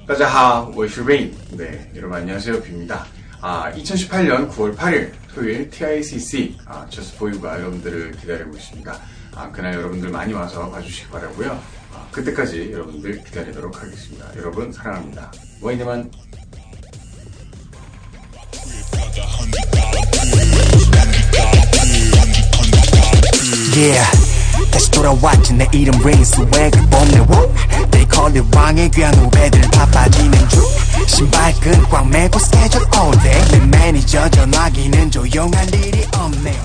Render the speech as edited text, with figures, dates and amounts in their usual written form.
大家好，我是 Rain. 네, 여러분 안녕하세요, 뷰입니다. 2018년 9월 8일 토요일 TICC Just For You가 여러분들을 기다리고 있습니다. 그날 여러분들 많이 와서 봐주시기 바라고요. 그때까지 여러분들 기다리도록 하겠습니다. 여러분 사랑합니다. 와이드만. Yeah, 다시 돌아왔지. 내 이름 Rain. 스웩을 뽐내. They call it 왕의 귀한 후배들 바빠지는 중. 신발끈 꽉 매고 스케줄 all day. 내 매니저 전화기는 조용할 일이 없네.